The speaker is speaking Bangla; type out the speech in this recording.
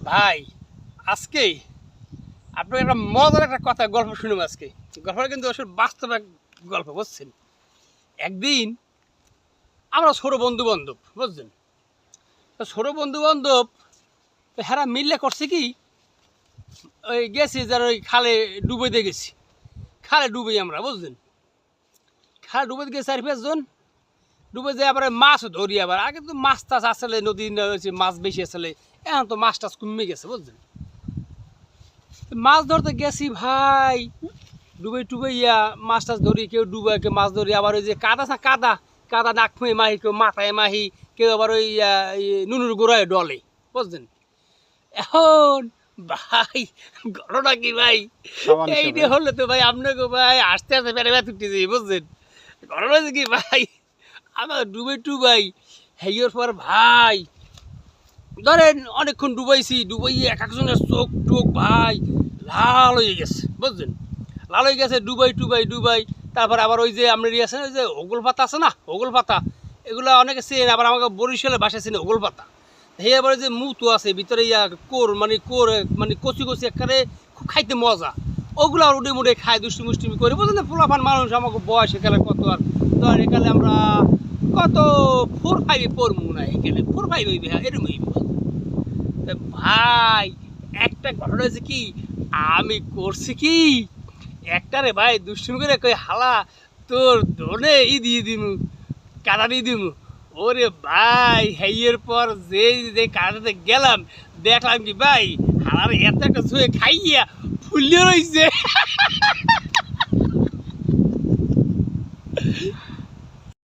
ভাই আজকে আপনাকে একটা মজার একটা কথা গল্প শুনবো আজকে। গল্পটা কিন্তু আসলে বাস্তব এক গল্প, বুঝছেন? একদিন আমরা ছোট বন্ধু বান্ধব, বুঝছেন? তো ছোট বন্ধু বান্ধব হেরা মিললে করছে কি, ওই গেছি যার ওই খালে ডুবাইতে গেছি। খালে ডুবাই আমরা, বুঝছেন? খালে ডুবাইতে গেছি 4-5 জন। ডুবে যায় আবার মাছও ধরি। আবার আগে তো মাছ টাছ আসলে নদী মাছ বেশি আসলে, এখন তো মাছ টাছ কমে গেছে, বুঝছেন? মাছ ধরতে গেছি ভাই, ডুবাই টুবাই মাছ টাছ ধরি, কেউ ডুবাই কেউ মাছ ধরি। আবার ওই যে কাদা আছে, কাদা কাদা নাক ফুঁয়ে মাহি, কেউ মাথায় মাহি, কেউ আবার ওই নুনুর গোড়ায় ডলে, বুঝছেন? এখন ভাই ঘটনা কি ভাই, সাবান এইটা হিসাবে হলে তো ভাই আপনাকে ভাই আস্তে আস্তে বেড়ে ব্যথ উঠতেছে, বুঝছেন? ঘটনা হচ্ছে কি ভাই, আমার ডুবাই টুবাই হেয়ার পর ভাই ধরেন অনেকক্ষণ ডুবাইছি, ডুবাই এক একজনের চোখ টোক ভাই লাল হয়ে গেছে, বুঝছেন? লাল হয়ে গেছে ডুবাই টুবাই ডুবাই। তারপর আবার ওই যে আপনার আছে ওই যে ওগল পাতা আছে না, ওগল পাতা, এগুলো অনেকে চেন। আবার আমাকে বরিশালে বাসায় চেনে ওগল পাতা। সেই আবার যে মুতো আছে ভিতরে কোর মানে কচি কচি একবারে খুব খাইতে মজা। ওগুলো আর উঠে মুড়ে খায়, দুষ্টু মুষ্টিমি করে, বুঝলেন? পোলাপান মানুষ, আমাকে বয়স এখানে কত আর ধর এখানে আমরা কত 4-5 পড়বো না, এখানে 4-5 হইবে, এরকম হইবে। তা ভাই একটা ঘটনা হয়েছে কি, আমি করছি কি, একটারে ভাই দুষ্টুমি করে কই হালা তোর ধনে দিয়ে দিমু, কাটা দিয়ে দিমু। ওরে ভাই হেইয়ের পর যে যে কাটাতে গেলাম, দেখলাম কি ভাই হালার এত একটা ছুঁয়ে খাইয়া ফুলিয়ে রয়েছে।